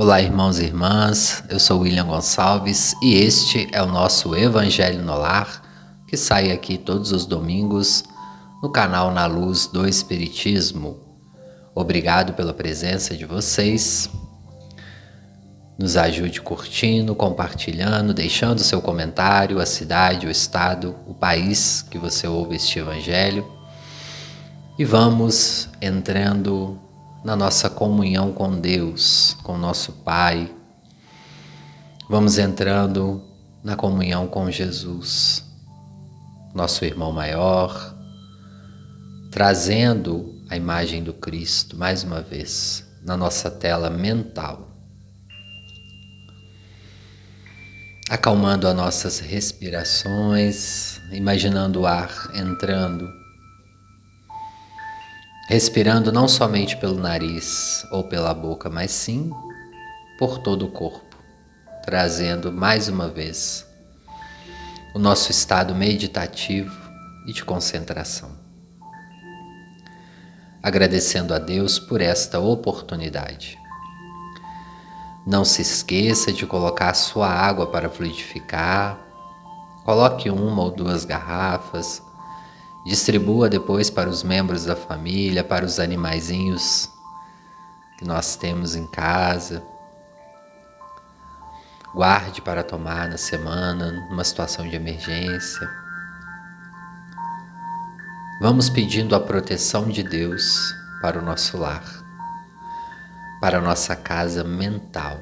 Olá, irmãos e irmãs, eu sou William Gonçalves e este é o nosso Evangelho no Lar, que sai aqui todos os domingos no canal Na Luz do Espiritismo. Obrigado pela presença de vocês. Nos ajude curtindo, compartilhando, deixando seu comentário, a cidade, o estado, o país que você ouve este Evangelho. E vamos entrando na nossa comunhão com Deus, com nosso Pai. Vamos entrando na comunhão com Jesus, nosso irmão maior, trazendo a imagem do Cristo mais uma vez na nossa tela mental. Acalmando as nossas respirações, imaginando o ar entrando, respirando não somente pelo nariz ou pela boca, mas sim por todo o corpo, trazendo mais uma vez o nosso estado meditativo e de concentração. Agradecendo a Deus por esta oportunidade. Não se esqueça de colocar a sua água para fluidificar. Coloque 1 ou 2 garrafas. Distribua depois para os membros da família, para os animaizinhos que nós temos em casa. Guarde para tomar na semana, numa situação de emergência. Vamos pedindo a proteção de Deus para o nosso lar, para a nossa casa mental,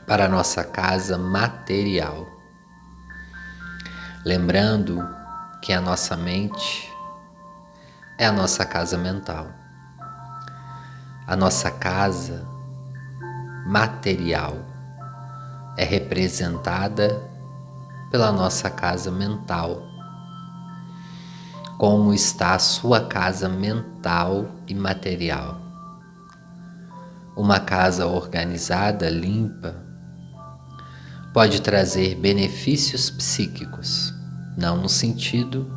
para a nossa casa material. Lembrando que a nossa mente é a nossa casa mental. A nossa casa material é representada pela nossa casa mental. Como está a sua casa mental e material? Uma casa organizada, limpa, pode trazer benefícios psíquicos, não no sentido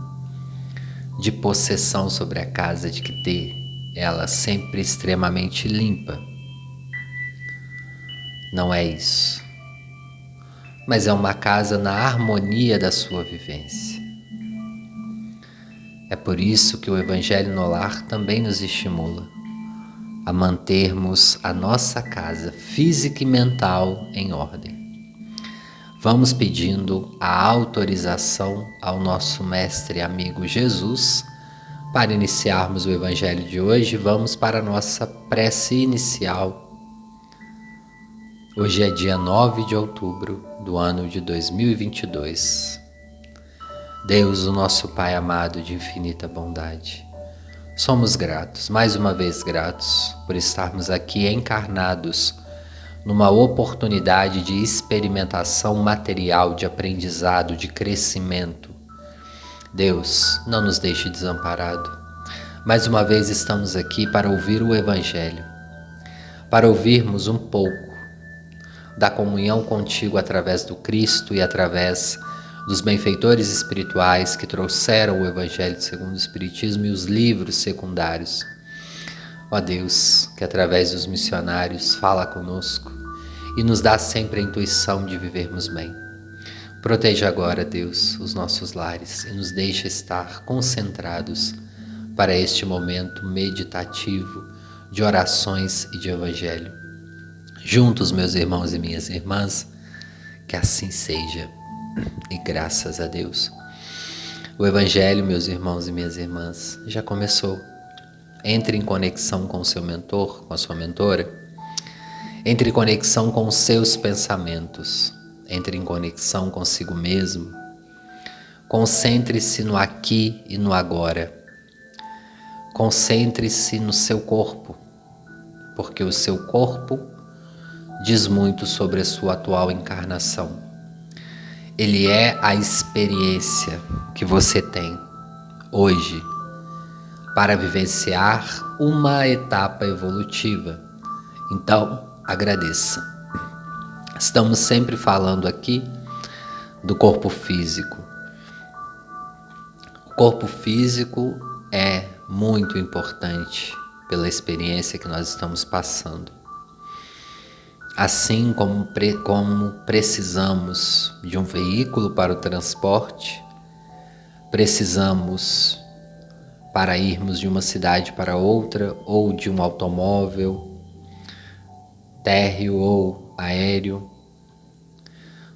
de possessão sobre a casa, de que ter ela sempre extremamente limpa. Não é isso. Mas é uma casa na harmonia da sua vivência. É por isso que o Evangelho no Lar também nos estimula a mantermos a nossa casa física e mental em ordem. Vamos pedindo a autorização ao nosso mestre e amigo Jesus para iniciarmos o Evangelho de hoje. Vamos para a nossa prece inicial. Hoje é dia 9 de outubro do ano de 2022. Deus, o nosso Pai amado de infinita bondade, somos gratos, mais uma vez gratos, por estarmos aqui encarnados numa oportunidade de experimentação material, de aprendizado, de crescimento. Deus, não nos deixe desamparado. Mais uma vez estamos aqui para ouvir o Evangelho, para ouvirmos um pouco da comunhão contigo através do Cristo e através dos benfeitores espirituais que trouxeram o Evangelho segundo o Espiritismo e os livros secundários. Ó Deus, que através dos missionários fala conosco e nos dá sempre a intuição de vivermos bem. Proteja agora, Deus, os nossos lares e nos deixa estar concentrados para este momento meditativo de orações e de Evangelho. Juntos, meus irmãos e minhas irmãs, que assim seja. E graças a Deus. O Evangelho, meus irmãos e minhas irmãs, já começou. Entre em conexão com o seu mentor, com a sua mentora. Entre em conexão com os seus pensamentos. Entre em conexão consigo mesmo. Concentre-se no aqui e no agora. Concentre-se no seu corpo, porque o seu corpo diz muito sobre a sua atual encarnação. Ele é a experiência que você tem hoje para vivenciar uma etapa evolutiva. Então, agradeça. Estamos sempre falando aqui do corpo físico. O corpo físico é muito importante pela experiência que nós estamos passando. Assim como precisamos de um veículo para o transporte, precisamos para irmos de uma cidade para outra, ou de um automóvel, térreo ou aéreo.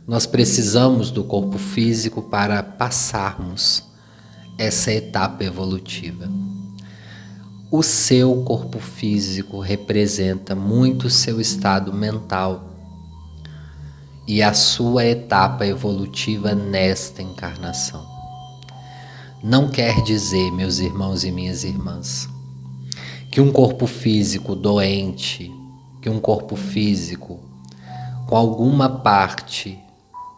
Nós precisamos do corpo físico para passarmos essa etapa evolutiva. O seu corpo físico representa muito o seu estado mental e a sua etapa evolutiva nesta encarnação. Não quer dizer, meus irmãos e minhas irmãs, que um corpo físico doente, que um corpo físico com alguma parte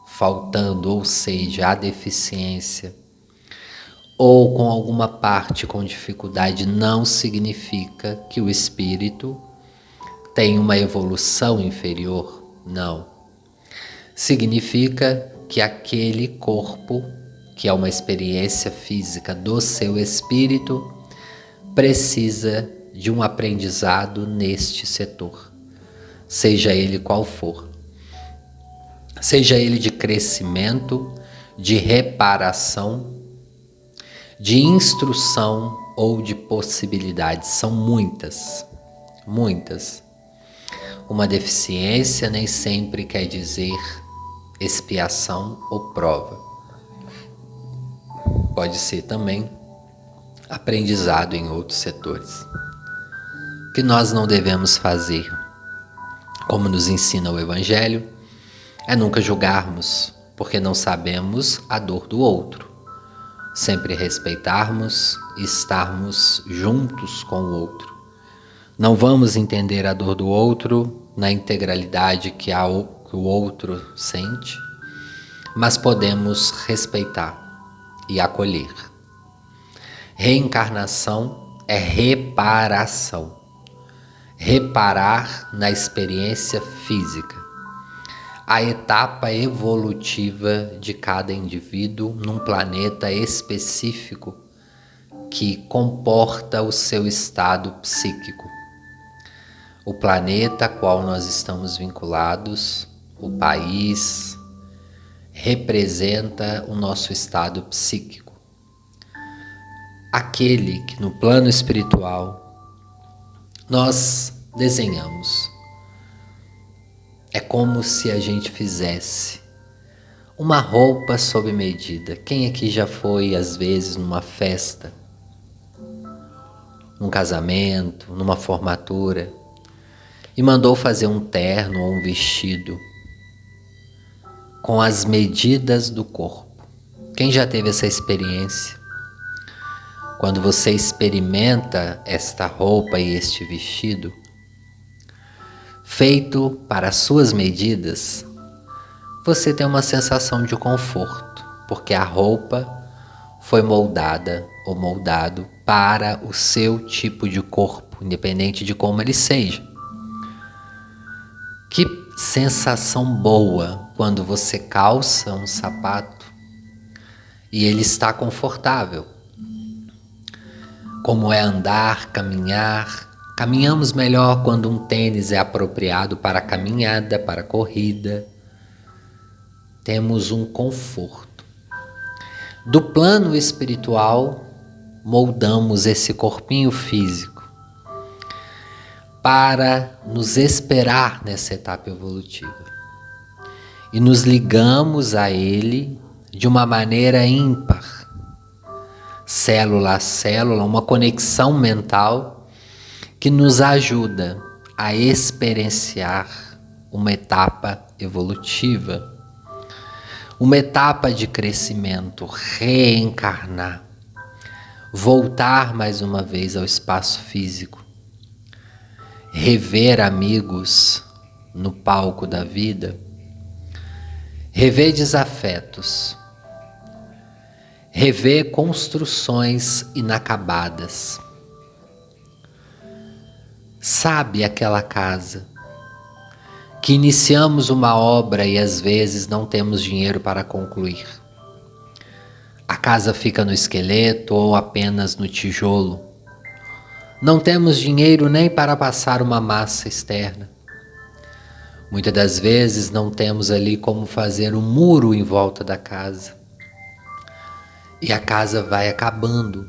faltando, ou seja, a deficiência, ou com alguma parte com dificuldade, não significa que o espírito tem uma evolução inferior. Não. Significa que aquele corpo, que é uma experiência física do seu espírito, precisa de um aprendizado neste setor, seja ele qual for. Seja ele de crescimento, de reparação, de instrução ou de possibilidades. São muitas, muitas. Uma deficiência nem sempre quer dizer expiação ou prova. Pode ser também aprendizado em outros setores. O que nós não devemos fazer, como nos ensina o Evangelho, é nunca julgarmos, porque não sabemos a dor do outro. Sempre respeitarmos e estarmos juntos com o outro. Não vamos entender a dor do outro na integralidade que o outro sente, mas podemos respeitar e acolher. Reencarnação é reparação. Reparar na experiência física. A etapa evolutiva de cada indivíduo num planeta específico que comporta o seu estado psíquico. O planeta a qual nós estamos vinculados, o país, representa o nosso estado psíquico. Aquele que no plano espiritual nós desenhamos. É como se a gente fizesse uma roupa sob medida. Quem aqui já foi, às vezes, numa festa, num casamento, numa formatura, e mandou fazer um terno ou um vestido com as medidas do corpo? Quem já teve essa experiência? Quando você experimenta esta roupa e este vestido, feito para as suas medidas, você tem uma sensação de conforto, porque a roupa foi moldada ou moldado para o seu tipo de corpo, independente de como ele seja. Que sensação boa quando você calça um sapato e ele está confortável. Como é andar, caminhar. Caminhamos melhor quando um tênis é apropriado para a caminhada, para a corrida. Temos um conforto. Do plano espiritual, moldamos esse corpinho físico para nos esperar nessa etapa evolutiva. E nos ligamos a ele de uma maneira ímpar. Célula a célula, uma conexão mental que nos ajuda a experienciar uma etapa evolutiva, uma etapa de crescimento, reencarnar, voltar mais uma vez ao espaço físico, rever amigos no palco da vida, rever desafetos, rever construções inacabadas. Sabe aquela casa que iniciamos uma obra e às vezes não temos dinheiro para concluir? A casa fica no esqueleto ou apenas no tijolo. Não temos dinheiro nem para passar uma massa externa. Muitas das vezes não temos ali como fazer um muro em volta da casa. E a casa vai acabando.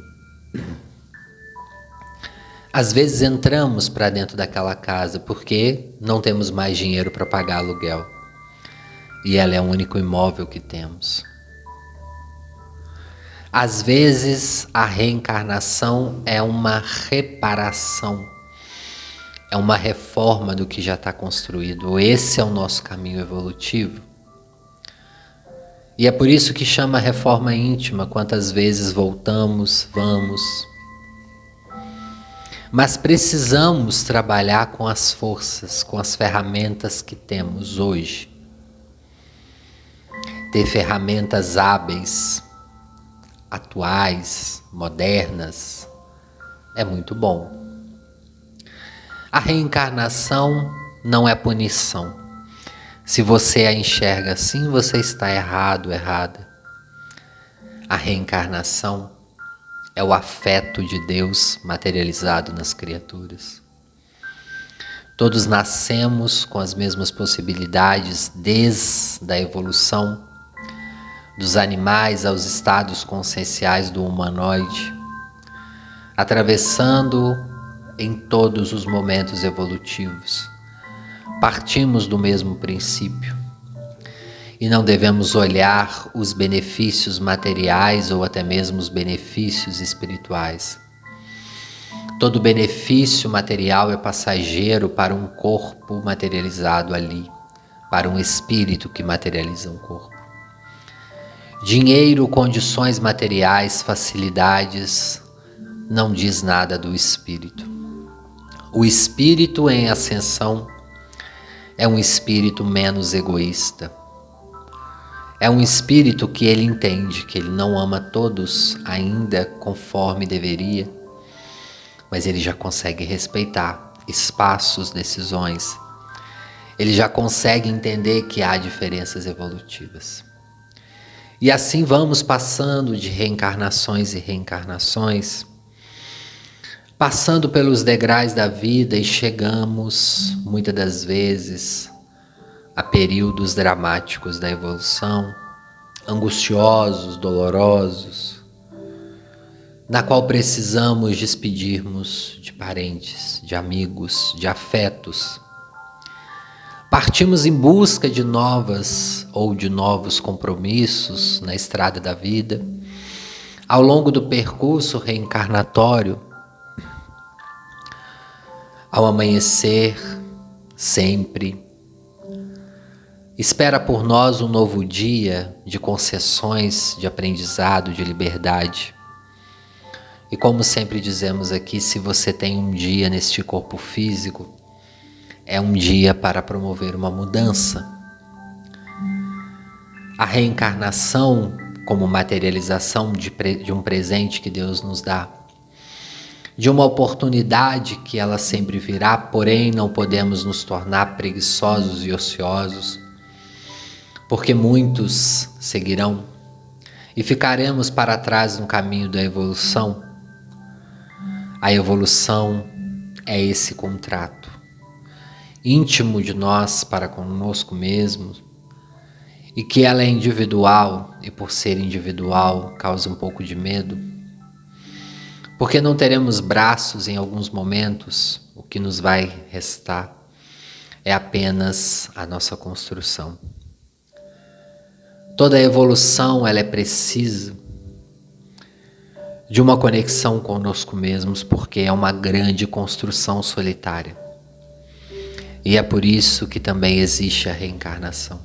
Às vezes entramos para dentro daquela casa porque não temos mais dinheiro para pagar aluguel. E ela é o único imóvel que temos. Às vezes a reencarnação é uma reparação, é uma reforma do que já está construído. Esse é o nosso caminho evolutivo. E é por isso que chama reforma íntima, quantas vezes voltamos, vamos. Mas precisamos trabalhar com as forças, com as ferramentas que temos hoje. Ter ferramentas hábeis, atuais, modernas, é muito bom. A reencarnação não é punição. Se você a enxerga assim, você está errado, errada. A reencarnação é o afeto de Deus materializado nas criaturas. Todos nascemos com as mesmas possibilidades desde a evolução dos animais aos estados conscienciais do humanoide, atravessando em todos os momentos evolutivos. Partimos do mesmo princípio e não devemos olhar os benefícios materiais ou até mesmo os benefícios espirituais. Todo benefício material é passageiro para um corpo materializado ali, para um espírito que materializa um corpo. Dinheiro, condições materiais, facilidades, não diz nada do espírito. O espírito em ascensão é um espírito menos egoísta. É um espírito que ele entende que ele não ama todos ainda conforme deveria, mas ele já consegue respeitar espaços, decisões. Ele já consegue entender que há diferenças evolutivas. E assim vamos passando de reencarnações e reencarnações, passando pelos degraus da vida e chegamos, muitas das vezes, a períodos dramáticos da evolução, angustiosos, dolorosos, na qual precisamos despedirmos de parentes, de amigos, de afetos. Partimos em busca de novas ou de novos compromissos na estrada da vida. Ao longo do percurso reencarnatório, ao amanhecer, sempre, espera por nós um novo dia de concessões, de aprendizado, de liberdade. E como sempre dizemos aqui, se você tem um dia neste corpo físico, é um dia para promover uma mudança. A reencarnação como materialização de um presente que Deus nos dá, de uma oportunidade que ela sempre virá, porém não podemos nos tornar preguiçosos e ociosos, porque muitos seguirão e ficaremos para trás no caminho da evolução. A evolução é esse contrato íntimo de nós para conosco mesmos, e que ela é individual, e por ser individual causa um pouco de medo, porque não teremos braços em alguns momentos. O que nos vai restar é apenas a nossa construção. Toda evolução ela é precisa de uma conexão conosco mesmos, porque é uma grande construção solitária. E é por isso que também existe a reencarnação.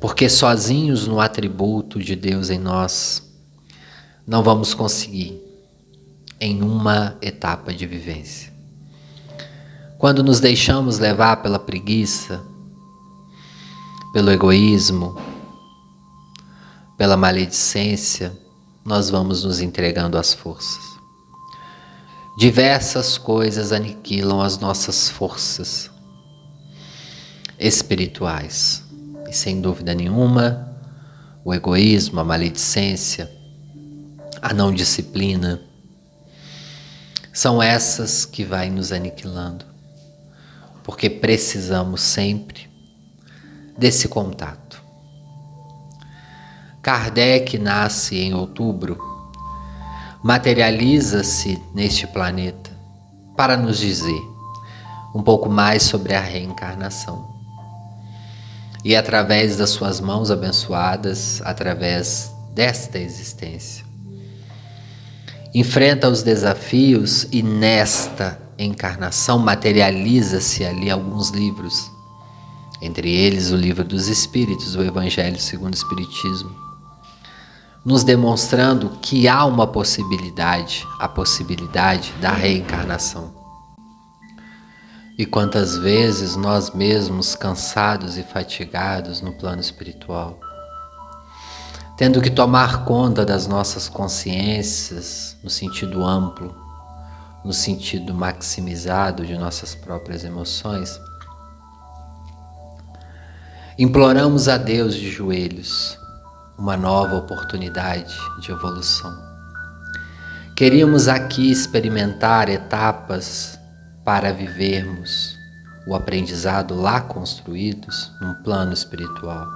Porque sozinhos no atributo de Deus em nós, não vamos conseguir em uma etapa de vivência. Quando nos deixamos levar pela preguiça, pelo egoísmo, pela maledicência, nós vamos nos entregando às forças. Diversas coisas aniquilam as nossas forças espirituais. E sem dúvida nenhuma, o egoísmo, a maledicência, a não disciplina, são essas que vai nos aniquilando. porque precisamos sempre desse contato. Kardec nasce em outubro, materializa-se neste planeta para nos dizer um pouco mais sobre a reencarnação. E através das suas mãos abençoadas, através desta existência, enfrenta os desafios e nesta encarnação materializa-se ali alguns livros, entre eles o Livro dos Espíritos, o Evangelho segundo o Espiritismo, nos demonstrando que há uma possibilidade, a possibilidade da reencarnação. E quantas vezes nós mesmos, cansados e fatigados no plano espiritual, tendo que tomar conta das nossas consciências no sentido amplo, no sentido maximizado de nossas próprias emoções, imploramos a Deus de joelhos uma nova oportunidade de evolução. Queríamos aqui experimentar etapas para vivermos o aprendizado lá construídos num plano espiritual.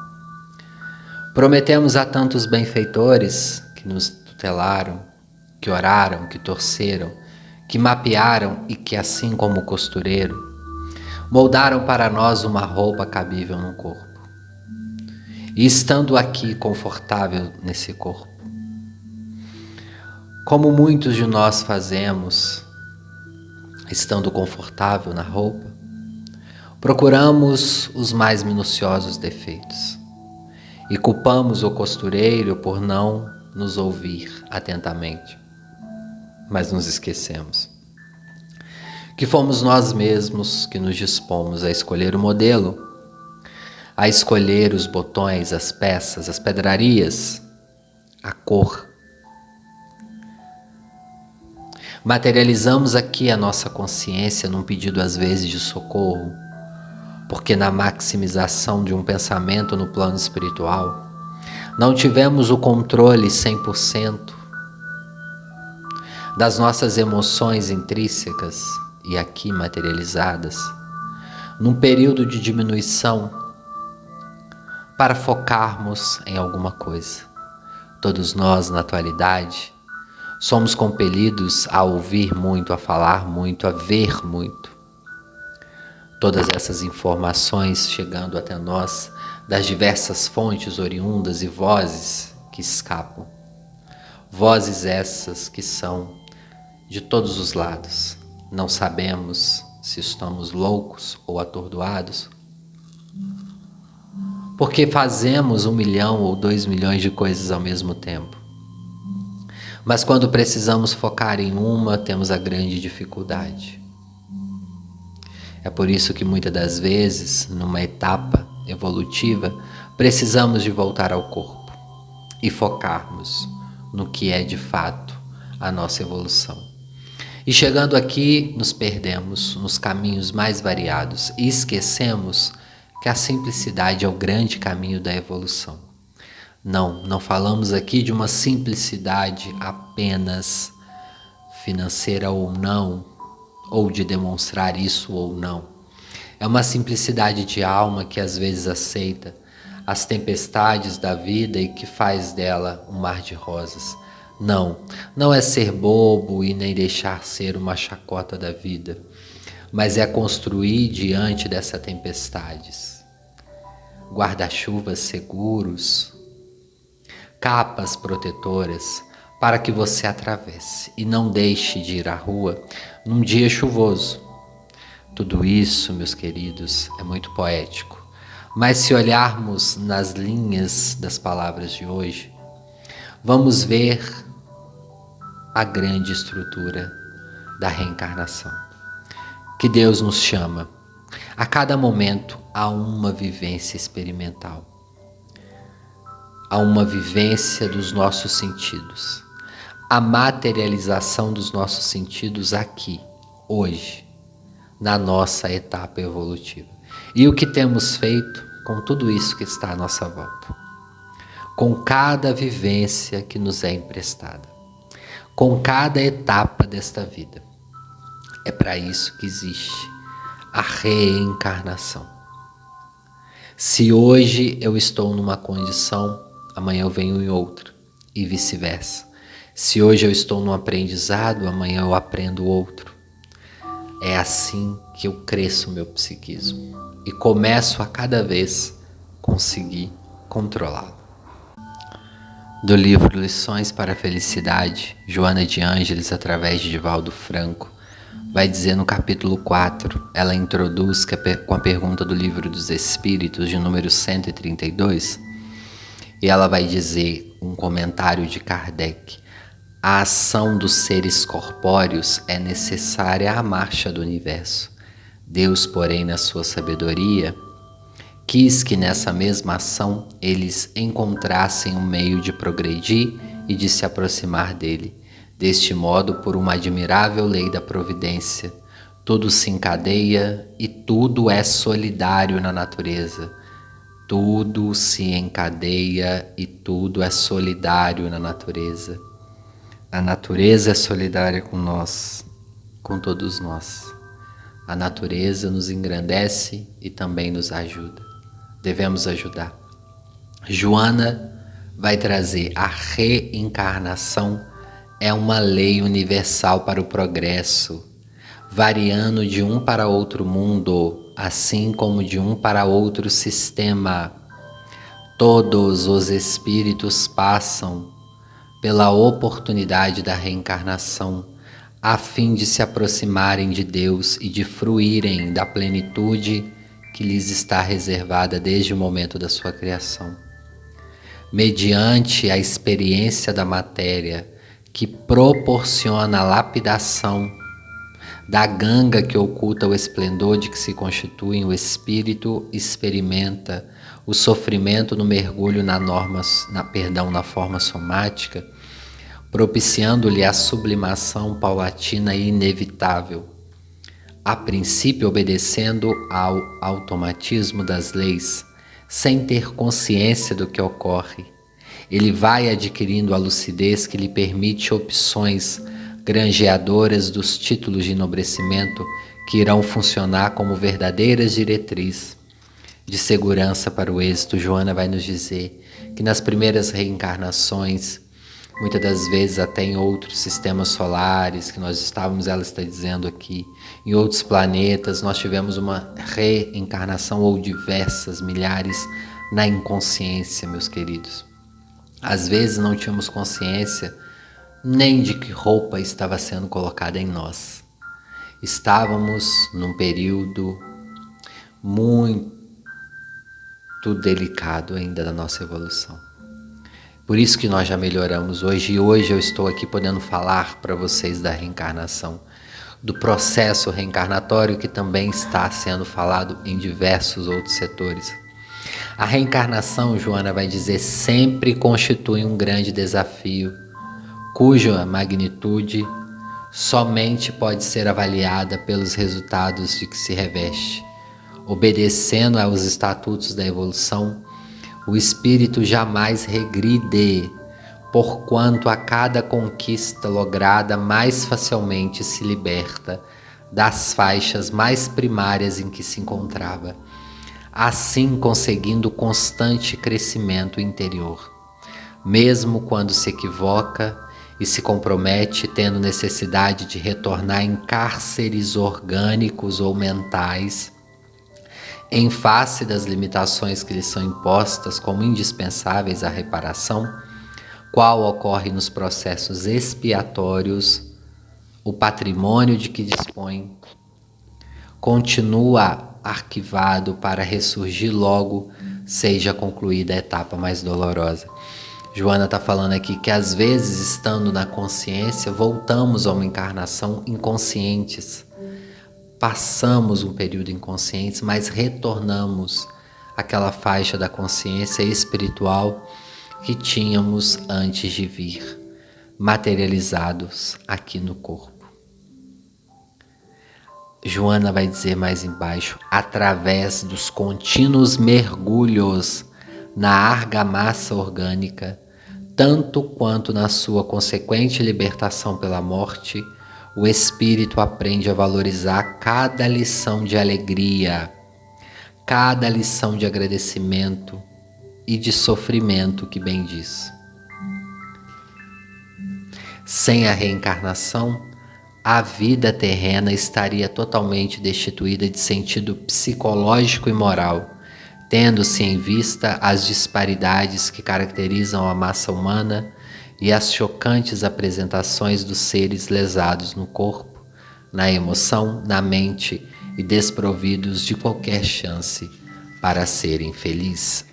Prometemos a tantos benfeitores que nos tutelaram, que oraram, que torceram, que mapearam e que, assim como o costureiro, moldaram para nós uma roupa cabível no corpo. E estando aqui confortável nesse corpo, como muitos de nós fazemos, estando confortável na roupa, procuramos os mais minuciosos defeitos e culpamos o costureiro por não nos ouvir atentamente. Mas nos esquecemos que fomos nós mesmos que nos dispomos a escolher o modelo, a escolher os botões, as peças, as pedrarias, a cor. Materializamos aqui a nossa consciência num pedido às vezes de socorro, porque na maximização de um pensamento no plano espiritual, não tivemos o controle 100% das nossas emoções intrínsecas e aqui materializadas, num período de diminuição, para focarmos em alguma coisa. Todos nós, na atualidade, somos compelidos a ouvir muito, a falar muito, a ver muito. Todas essas informações chegando até nós das diversas fontes oriundas e vozes que escapam. Vozes essas que são de todos os lados. Não sabemos se estamos loucos ou atordoados, porque fazemos 1 milhão ou 2 milhões de coisas ao mesmo tempo. Mas quando precisamos focar em uma, temos a grande dificuldade. É por isso que muitas das vezes, numa etapa evolutiva, precisamos de voltar ao corpo e focarmos no que é de fato a nossa evolução. E chegando aqui, nos perdemos nos caminhos mais variados e esquecemos que a simplicidade é o grande caminho da evolução. Não falamos aqui de uma simplicidade apenas financeira ou não, ou de demonstrar isso ou não. É uma simplicidade de alma que às vezes aceita as tempestades da vida e que faz dela um mar de rosas. Não é ser bobo e nem deixar ser uma chacota da vida, mas é construir diante dessas tempestades guarda-chuvas seguros, capas protetoras para que você atravesse e não deixe de ir à rua num dia chuvoso. Tudo isso, meus queridos, é muito poético, mas se olharmos nas linhas das palavras de hoje, vamos ver a grande estrutura da reencarnação, que Deus nos chama a cada momento a uma vivência experimental, a uma vivência dos nossos sentidos, a materialização dos nossos sentidos aqui, hoje, na nossa etapa evolutiva. E o que temos feito com tudo isso que está à nossa volta, com cada vivência que nos é emprestada, com cada etapa desta vida. É para isso que existe a reencarnação. Se hoje eu estou numa condição, amanhã eu venho em outra, e vice-versa. Se hoje eu estou num aprendizado, amanhã eu aprendo outro. É assim que eu cresço o meu psiquismo e começo a cada vez conseguir controlá-lo. Do livro Lições para a Felicidade, Joana de Ângeles, através de Divaldo Franco, vai dizer no capítulo 4, ela introduz com a pergunta do Livro dos Espíritos, de número 132, e ela vai dizer um comentário de Kardec: a ação dos seres corpóreos é necessária à marcha do universo. Deus, porém, na sua sabedoria, quis que nessa mesma ação eles encontrassem um meio de progredir e de se aproximar dele. Deste modo, por uma admirável lei da providência, tudo se encadeia e tudo é solidário na natureza. Tudo se encadeia e tudo é solidário na natureza. A natureza é solidária com nós, com todos nós. A natureza nos engrandece e também nos ajuda. Devemos ajudar. Joana vai trazer a reencarnação é uma lei universal para o progresso, variando de um para outro mundo, assim como de um para outro sistema. Todos os espíritos passam pela oportunidade da reencarnação, a fim de se aproximarem de Deus e de fruírem da plenitude que lhes está reservada desde o momento da sua criação. Mediante a experiência da matéria, que proporciona a lapidação da ganga que oculta o esplendor de que se constitui, o espírito experimenta o sofrimento no mergulho na forma somática, propiciando-lhe a sublimação paulatina e inevitável, a princípio obedecendo ao automatismo das leis, sem ter consciência do que ocorre. Ele vai adquirindo a lucidez que lhe permite opções granjeadoras dos títulos de enobrecimento que irão funcionar como verdadeiras diretrizes de segurança para o êxito. Joana vai nos dizer que nas primeiras reencarnações, muitas das vezes até em outros sistemas solares que nós estávamos, ela está dizendo aqui, em outros planetas, nós tivemos uma reencarnação ou diversas, milhares, na inconsciência, meus queridos. Às vezes não tínhamos consciência nem de que roupa estava sendo colocada em nós. Estávamos num período muito delicado ainda da nossa evolução. Por isso que nós já melhoramos hoje, e hoje eu estou aqui podendo falar para vocês da reencarnação, do processo reencarnatório que também está sendo falado em diversos outros setores. A reencarnação, Joana vai dizer, sempre constitui um grande desafio, cuja magnitude somente pode ser avaliada pelos resultados de que se reveste. Obedecendo aos estatutos da evolução, o espírito jamais regride, porquanto a cada conquista lograda mais facilmente se liberta das faixas mais primárias em que se encontrava, assim conseguindo constante crescimento interior. Mesmo quando se equivoca e se compromete, tendo necessidade de retornar em cárceres orgânicos ou mentais, em face das limitações que lhe são impostas como indispensáveis à reparação, qual ocorre nos processos expiatórios, o patrimônio de que dispõe continua arquivado para ressurgir logo seja concluída a etapa mais dolorosa. Joana está falando aqui que às vezes, estando na consciência, voltamos a uma encarnação inconscientes. Passamos um período inconscientes, mas retornamos àquela faixa da consciência espiritual que tínhamos antes de vir, materializados aqui no corpo. Joana vai dizer mais embaixo, através dos contínuos mergulhos na argamassa orgânica, tanto quanto na sua consequente libertação pela morte, o espírito aprende a valorizar cada lição de alegria, cada lição de agradecimento e de sofrimento que bem diz. Sem a reencarnação, a vida terrena estaria totalmente destituída de sentido psicológico e moral, tendo-se em vista as disparidades que caracterizam a massa humana e as chocantes apresentações dos seres lesados no corpo, na emoção, na mente e desprovidos de qualquer chance para serem felizes.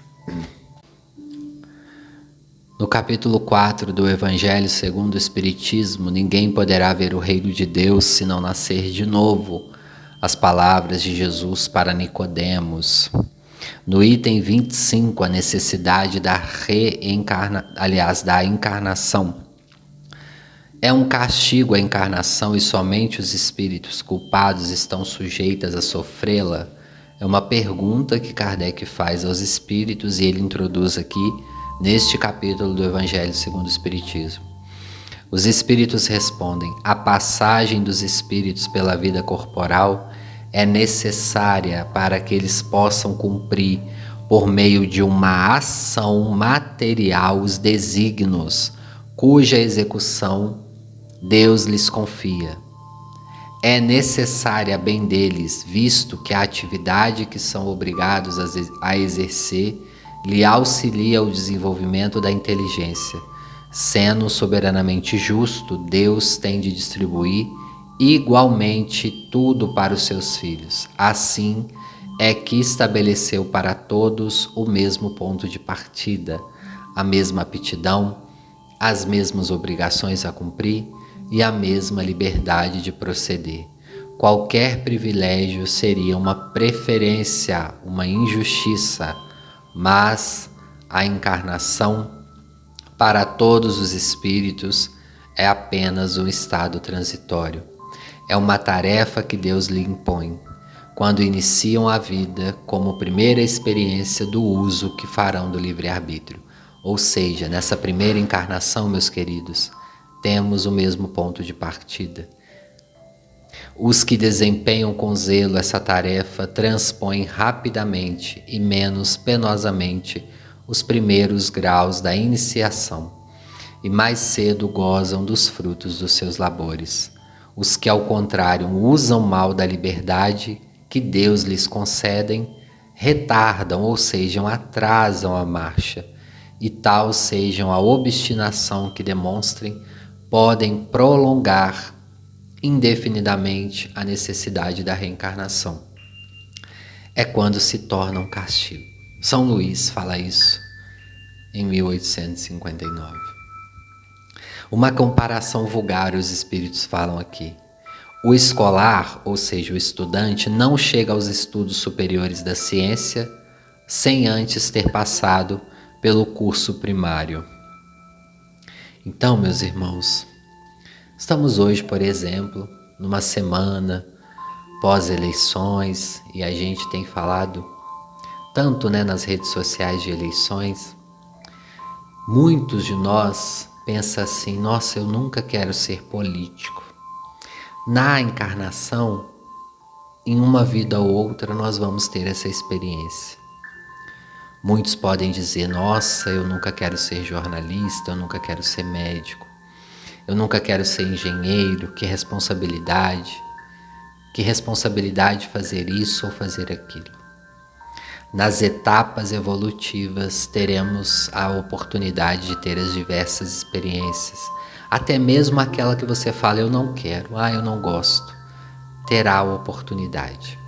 No capítulo 4 do Evangelho segundo o Espiritismo, ninguém poderá ver o reino de Deus se não nascer de novo. As palavras de Jesus para Nicodemos. No item 25, a necessidade da da encarnação. É um castigo a encarnação e somente os espíritos culpados estão sujeitos a sofrê-la? É uma pergunta que Kardec faz aos espíritos e ele introduz aqui neste capítulo do Evangelho segundo o Espiritismo. Os espíritos respondem: a passagem dos espíritos pela vida corporal é necessária para que eles possam cumprir, por meio de uma ação material, os desígnios, cuja execução Deus lhes confia. É necessária a bem deles, visto que a atividade que são obrigados a exercer lhe auxilia o desenvolvimento da inteligência. Sendo soberanamente justo, Deus tem de distribuir igualmente tudo para os seus filhos. Assim é que estabeleceu para todos o mesmo ponto de partida, a mesma aptidão, as mesmas obrigações a cumprir e a mesma liberdade de proceder. Qualquer privilégio seria uma preferência, uma injustiça, mas a encarnação para todos os espíritos é apenas um estado transitório. É uma tarefa que Deus lhe impõe, quando iniciam a vida como primeira experiência do uso que farão do livre-arbítrio. Ou seja, nessa primeira encarnação, meus queridos, temos o mesmo ponto de partida. Os que desempenham com zelo essa tarefa transpõem rapidamente e menos penosamente os primeiros graus da iniciação e mais cedo gozam dos frutos dos seus labores. Os que, ao contrário, usam mal da liberdade que Deus lhes concede, retardam, ou seja, atrasam a marcha, e tal sejam a obstinação que demonstrem, podem prolongar indefinidamente a necessidade da reencarnação. É quando se torna um castigo. São Luís fala isso em 1859. Uma comparação vulgar os espíritos falam aqui. O escolar, ou seja, o estudante, não chega aos estudos superiores da ciência sem antes ter passado pelo curso primário. Então, meus irmãos, estamos hoje, por exemplo, numa semana pós-eleições e a gente tem falado tanto, nas redes sociais de eleições. Muitos de nós pensam assim: nossa, eu nunca quero ser político. Na encarnação, em uma vida ou outra, nós vamos ter essa experiência. Muitos podem dizer: nossa, eu nunca quero ser jornalista, eu nunca quero ser médico, eu nunca quero ser engenheiro, que responsabilidade fazer isso ou fazer aquilo. Nas etapas evolutivas, teremos a oportunidade de ter as diversas experiências, até mesmo aquela que você fala: eu não quero, eu não gosto, terá a oportunidade.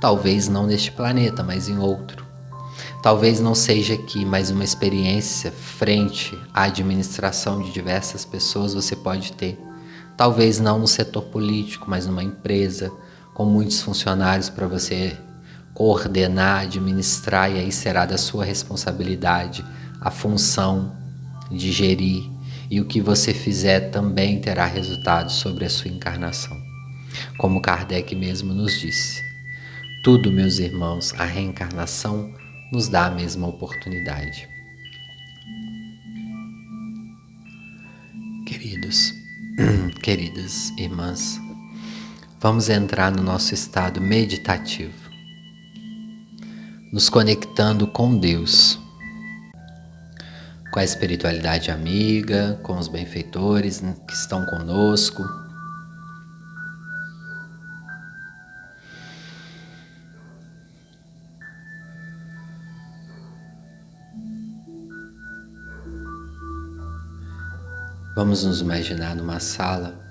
Talvez não neste planeta, mas em outro. Talvez não seja aqui, mas uma experiência frente à administração de diversas pessoas você pode ter. Talvez não no setor político, mas numa empresa com muitos funcionários para você coordenar, administrar, e aí será da sua responsabilidade a função de gerir, e o que você fizer também terá resultado sobre a sua encarnação. Como Kardec mesmo nos disse, tudo, meus irmãos, a reencarnação nos dá a mesma oportunidade. Queridos, Queridas irmãs, vamos entrar no nosso estado meditativo, nos conectando com Deus, com a espiritualidade amiga, com os benfeitores que estão conosco. Vamos nos imaginar numa sala.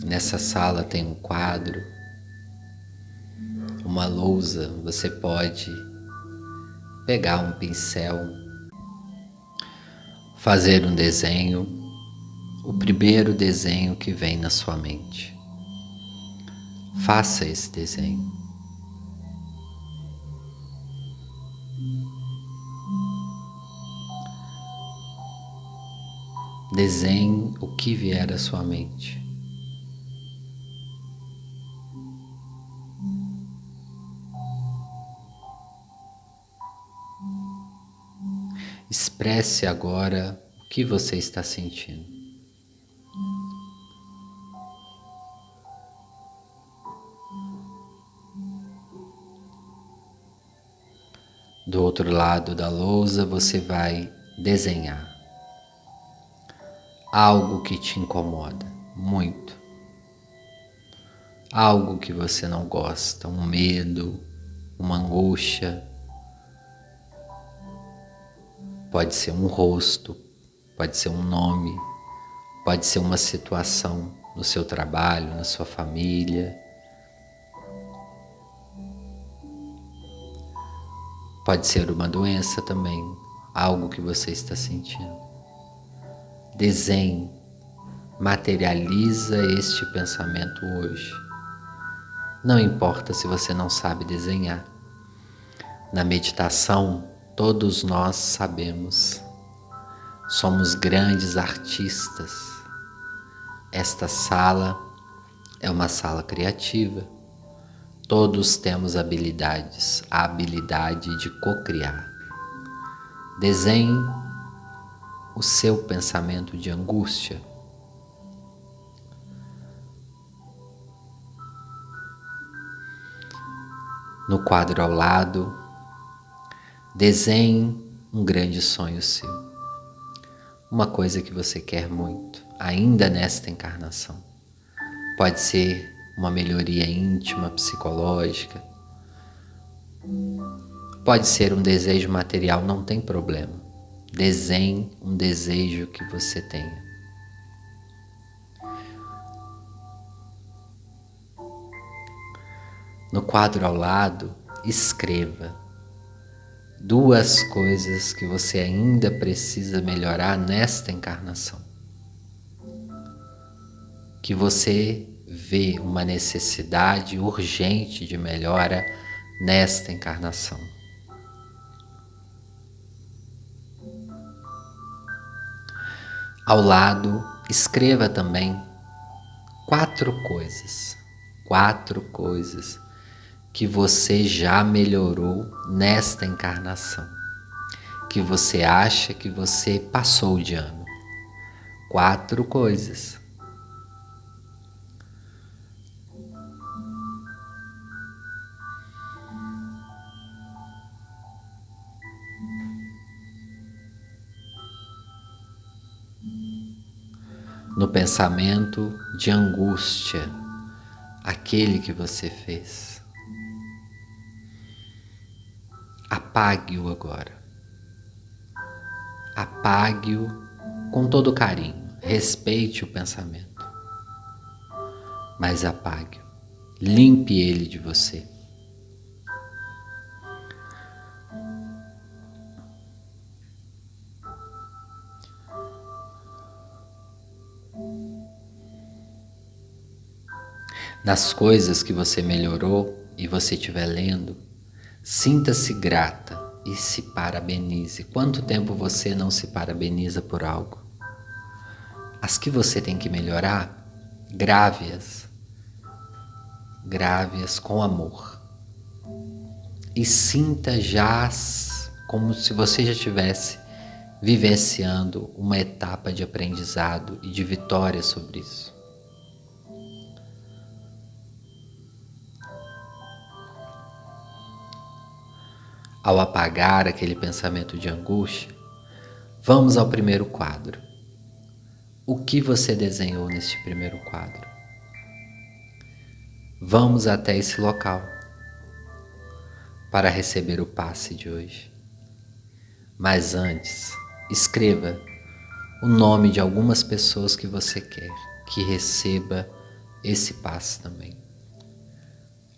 Nessa sala tem um quadro, uma lousa. Você pode pegar um pincel, fazer um desenho, o primeiro desenho que vem na sua mente. Faça esse desenho. Desenhe o que vier à sua mente. Expresse agora o que você está sentindo. Do outro lado da lousa, você vai desenhar algo que te incomoda muito, algo que você não gosta, um medo, uma angústia. Pode ser um rosto, pode ser um nome, pode ser uma situação no seu trabalho, na sua família. Pode ser uma doença também, algo que você está sentindo. Desenhe, materializa este pensamento hoje. Não importa se você não sabe desenhar. Na meditação, todos nós sabemos. Somos grandes artistas. Esta sala é uma sala criativa. Todos temos habilidades, a habilidade de cocriar. Desenhe o seu pensamento de angústia. No quadro ao lado, desenhe um grande sonho seu. Uma coisa que você quer muito, ainda nesta encarnação. Pode ser uma melhoria íntima, psicológica. Pode ser um desejo material, não tem problema. Desenhe um desejo que você tenha. No quadro ao lado, escreva 2 coisas que você ainda precisa melhorar nesta encarnação. Que você vê uma necessidade urgente de melhora nesta encarnação. Ao lado, escreva também 4 coisas que você já melhorou nesta encarnação, que você acha que você passou de ano. 4 coisas. No pensamento de angústia, aquele que você fez. Apague-o agora. Apague-o com todo carinho. Respeite o pensamento. Mas apague-o. Limpe ele de você. Nas coisas que você melhorou e você estiver lendo, sinta-se grata e se parabenize. Quanto tempo você não se parabeniza por algo? As que você tem que melhorar, grave-as. Grave-as com amor. E sinta já como se você já tivesse vivenciando uma etapa de aprendizado e de vitória sobre isso. Ao apagar aquele pensamento de angústia, vamos ao primeiro quadro. O que você desenhou neste primeiro quadro? Vamos até esse local para receber o passe de hoje. Mas antes, escreva o nome de algumas pessoas que você quer que receba esse passe também.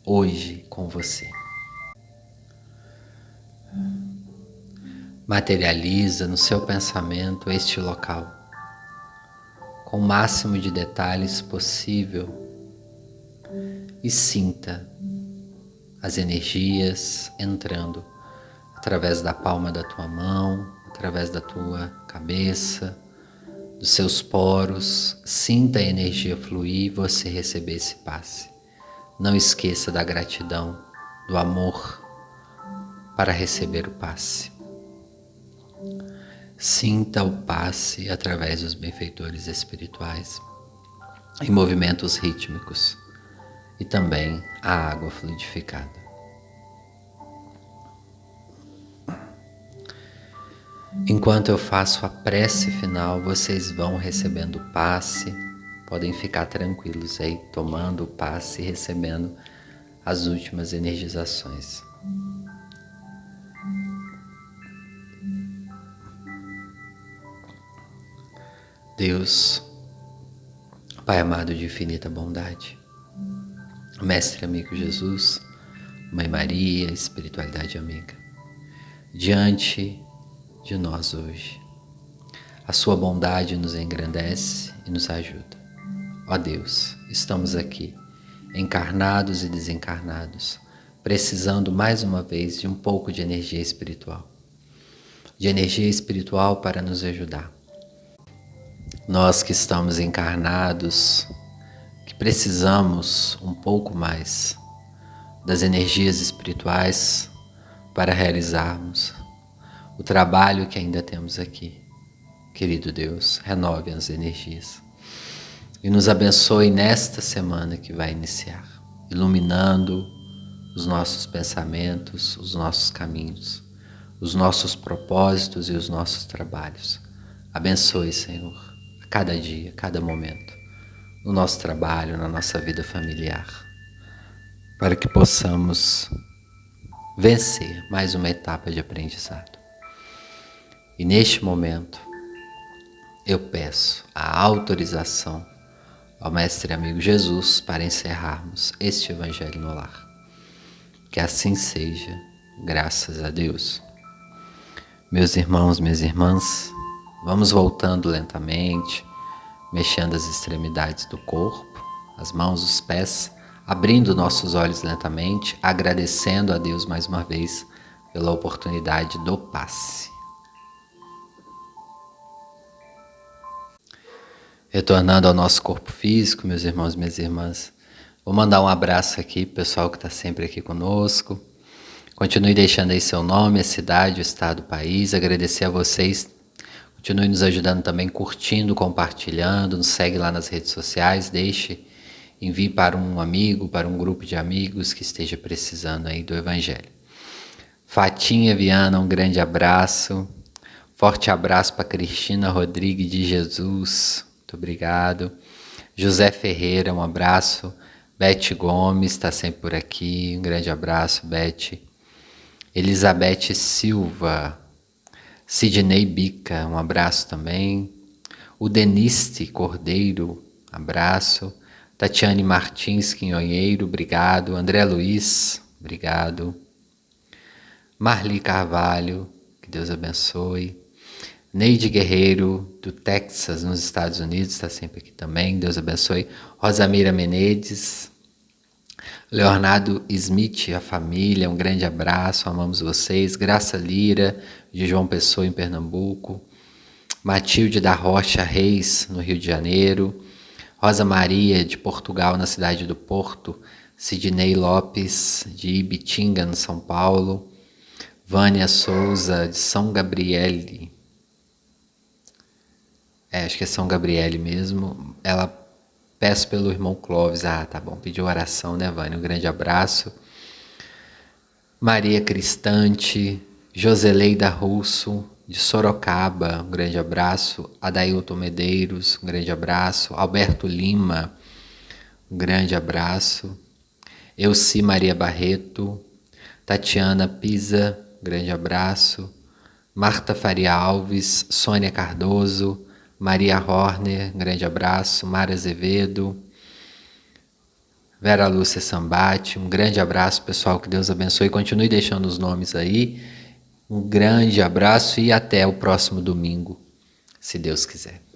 Hoje com você. Materializa no seu pensamento este local, com o máximo de detalhes possível, e sinta as energias entrando através da palma da tua mão, através da tua cabeça, dos seus poros. Sinta a energia fluir e você receber esse passe. Não esqueça da gratidão, do amor para receber o passe. Sinta o passe através dos benfeitores espirituais, em movimentos rítmicos, e também a água fluidificada. Enquanto eu faço a prece final, vocês vão recebendo o passe. Podem ficar tranquilos aí, tomando o passe e recebendo as últimas energizações. Deus, Pai amado de infinita bondade, Mestre amigo Jesus, Mãe Maria, espiritualidade amiga, diante de nós hoje, a sua bondade nos engrandece e nos ajuda. Ó Deus, estamos aqui, encarnados e desencarnados, precisando mais uma vez de um pouco de energia espiritual para nos ajudar. Nós que estamos encarnados, que precisamos um pouco mais das energias espirituais para realizarmos o trabalho que ainda temos aqui. Querido Deus, renove as energias e nos abençoe nesta semana que vai iniciar, iluminando os nossos pensamentos, os nossos caminhos, os nossos propósitos e os nossos trabalhos. Abençoe, Senhor, a cada dia, a cada momento, no nosso trabalho, na nossa vida familiar, para que possamos vencer mais uma etapa de aprendizado. E neste momento, eu peço a autorização ao Mestre amigo Jesus para encerrarmos este Evangelho no Lar. Que assim seja, graças a Deus. Meus irmãos, minhas irmãs, vamos voltando lentamente, mexendo as extremidades do corpo, as mãos, os pés, abrindo nossos olhos lentamente, agradecendo a Deus mais uma vez pela oportunidade do passe. Retornando ao nosso corpo físico, meus irmãos e minhas irmãs, vou mandar um abraço aqui pro pessoal que está sempre aqui conosco. Continue deixando aí seu nome, a cidade, o estado, o país. Agradecer a vocês. Continue nos ajudando também, curtindo, compartilhando. Nos segue lá nas redes sociais. Envie para um amigo, para um grupo de amigos que esteja precisando aí do Evangelho. Fatinha Viana, um grande abraço. Forte abraço para Cristina Rodrigues de Jesus. Muito obrigado. José Ferreira, um abraço. Beth Gomes está sempre por aqui. Um grande abraço, Beth. Elizabeth Silva. Sidney Bica, um abraço também. O Deniste Cordeiro, abraço. Tatiane Martins Quinhonheiro, obrigado. André Luiz, obrigado. Marli Carvalho, que Deus abençoe. Neide Guerreiro, do Texas, nos Estados Unidos, está sempre aqui também, Deus abençoe. Rosamira Menezes, Leonardo Smith, a família, um grande abraço, amamos vocês. Graça Lira, de João Pessoa, em Pernambuco. Matilde da Rocha Reis, no Rio de Janeiro. Rosa Maria, de Portugal, na cidade do Porto. Sidney Lopes, de Ibitinga, no São Paulo. Vânia Souza, de São Gabriele. acho que é São Gabriele mesmo. Ela peço pelo irmão Clóvis. Ah, tá bom. Pediu oração, né, Vânia? Um grande abraço. Maria Cristante, Joseleida Russo, de Sorocaba, um grande abraço. Adailton Medeiros, um grande abraço. Alberto Lima, um grande abraço. Elci Maria Barreto, Tatiana Pisa, um grande abraço. Marta Faria Alves, Sônia Cardoso, Maria Horner, um grande abraço. Mara Azevedo, Vera Lúcia Sambati, um grande abraço, pessoal, que Deus abençoe. Continue deixando os nomes aí. Um grande abraço e até o próximo domingo, se Deus quiser.